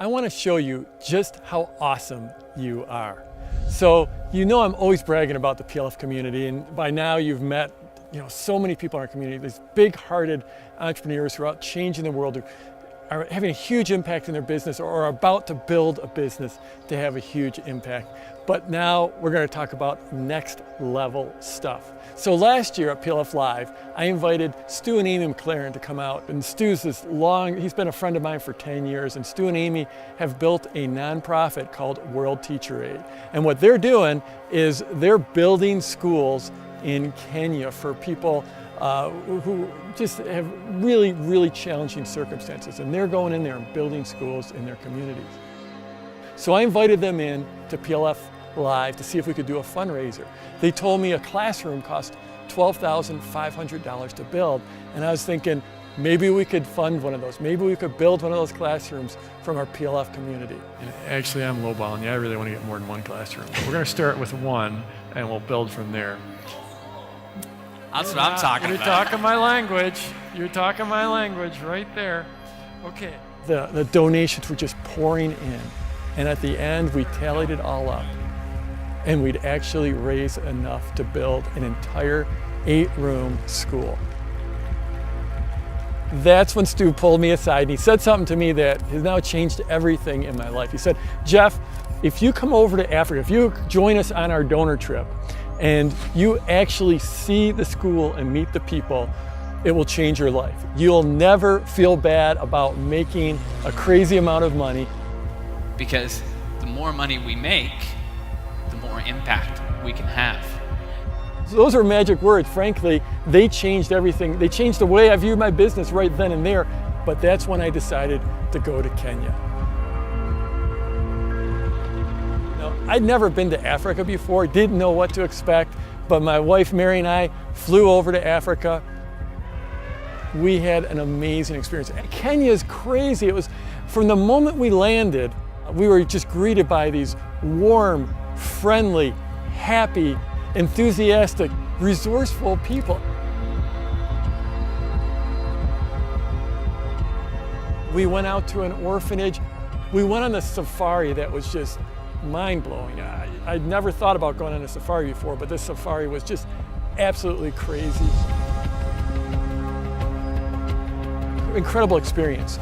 I want to show you just how awesome you are. So, you know I'm always bragging about the PLF community, and by now you've met so many people in our community, these big-hearted entrepreneurs who are out changing the world, who are having a huge impact in their business or are about to build a business to have a huge impact. But now we're going to talk about next level stuff. So last year at PLF Live, I invited Stu and Amy McLaren to come out. And Stu's he's been a friend of mine for 10 years, and Stu and Amy have built a nonprofit called World Teacher Aid. And what they're doing is they're building schools in Kenya for people who just have really, really challenging circumstances. And they're going in there and building schools in their communities. So I invited them in to PLF Live to see if we could do a fundraiser. They told me a classroom cost $12,500 to build. And I was thinking, maybe we could fund one of those. Maybe we could build one of those classrooms from our PLF community. And actually, I'm lowballing you. I really want to get more than one classroom. We're going to start with one, and we'll build from there. That's what I'm talking about. You're talking my language. You're talking my language right there. Okay. The donations were just pouring in. And at the end, we tallied it all up. And we'd actually raise enough to build an entire 8-room school. That's when Stu pulled me aside and he said something to me that has now changed everything in my life. He said, Jeff, if you come over to Africa, if you join us on our donor trip, and you actually see the school and meet the people, it will change your life. You'll never feel bad about making a crazy amount of money. Because the more money we make, the more impact we can have. So those are magic words. Frankly, they changed everything. They changed the way I viewed my business right then and there. But that's when I decided to go to Kenya. I'd never been to Africa before, didn't know what to expect, but my wife Mary and I flew over to Africa. We had an amazing experience. Kenya is crazy. It was, from the moment we landed, we were just greeted by these warm, friendly, happy, enthusiastic, resourceful people. We went out to an orphanage. We went on a safari that was just mind-blowing. I'd never thought about going on a safari before, but this safari was just absolutely crazy. Incredible experience.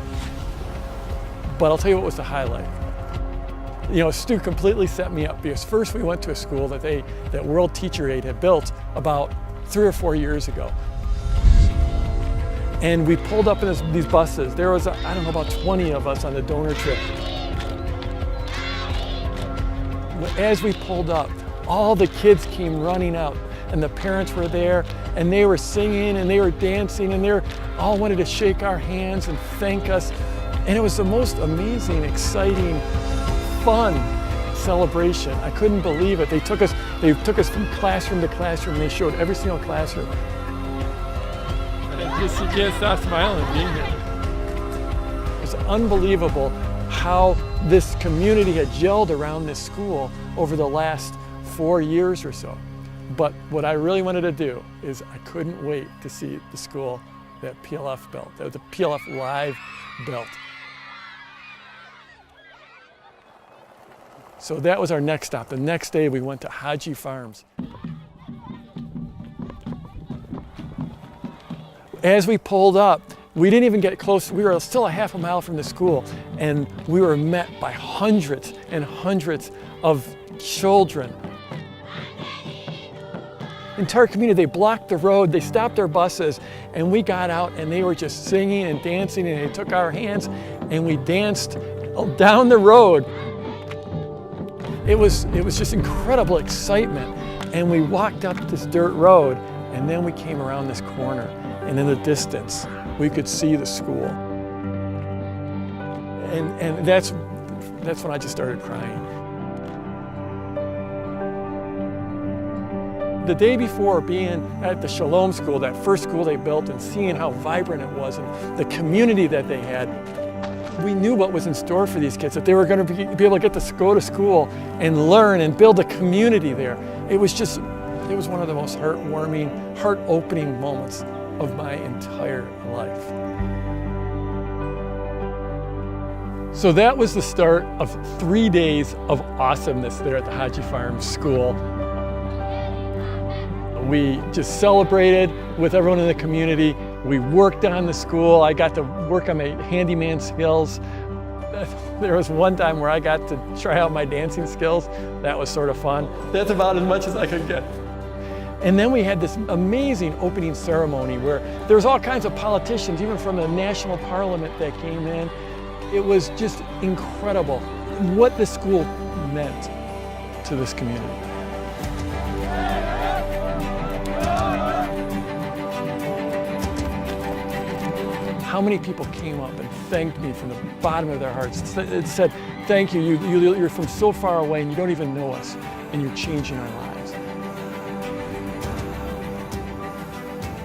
But I'll tell you what was the highlight. Stu completely set me up because first we went to a school that World Teacher Aid had built about 3 or 4 years ago. And we pulled up in these buses. There was, I don't know, about 20 of us on the donor trip. As we pulled up, all the kids came running out, and the parents were there, and they were singing, and they were dancing, and they all wanted to shake our hands and thank us. And it was the most amazing, exciting, fun celebration. I couldn't believe it. They took us from classroom to classroom. They showed every single classroom. And you just stop smiling being here. It's unbelievable how this community had gelled around this school over the last 4 years or so. But what I really wanted to do is I couldn't wait to see the school that PLF built, that the PLF Live built. So that was our next stop. The next day we went to Haji Farms. As we pulled up, we didn't even get close. We were still a half a mile from the school, and we were met by hundreds and hundreds of children. Entire community, they blocked the road, they stopped their buses, and we got out and they were just singing and dancing, and they took our hands and we danced down the road. It was just incredible excitement. And we walked up this dirt road, and then we came around this corner, and in the distance, we could see the school. And that's when I just started crying. The day before, being at the Shalom School, that first school they built, and seeing how vibrant it was and the community that they had, we knew what was in store for these kids, that they were going to be able to get to go to school and learn and build a community there. It was one of the most heartwarming, heart-opening moments of my entire life. So that was the start of 3 days of awesomeness there at the Haji Farm School. We just celebrated with everyone in the community. We worked on the school. I got to work on my handyman skills. There was one time where I got to try out my dancing skills. That was sort of fun. That's about as much as I could get. And then we had this amazing opening ceremony where there was all kinds of politicians, even from the national parliament, that came in. It was just incredible what the school meant to this community. How many people came up and thanked me from the bottom of their hearts. It said, thank you, you're from so far away and you don't even know us, and you're changing our lives.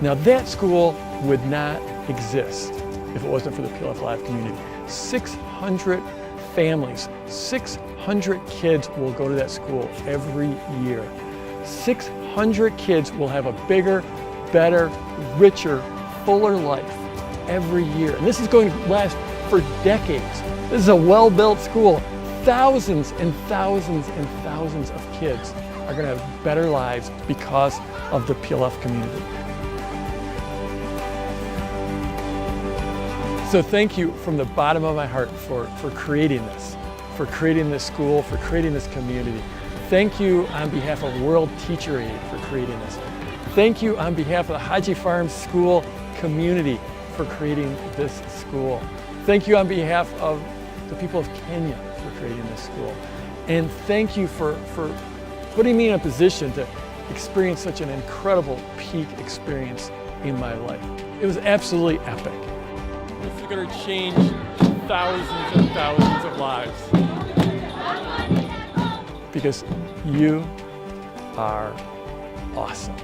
Now that school would not exist if it wasn't for the PLF Live community. 600 families, 600 kids will go to that school every year. 600 kids will have a bigger, better, richer, fuller life every year. And this is going to last for decades. This is a well-built school. Thousands and thousands and thousands of kids are going to have better lives because of the PLF community. So thank you from the bottom of my heart for creating this school, for creating this community. Thank you on behalf of World Teacher Aid for creating this. Thank you on behalf of the Haji Farm School community for creating this school. Thank you on behalf of the people of Kenya for creating this school. And thank you for putting me in a position to experience such an incredible peak experience in my life. It was absolutely epic. This is going to change thousands and thousands of lives. Because you are awesome.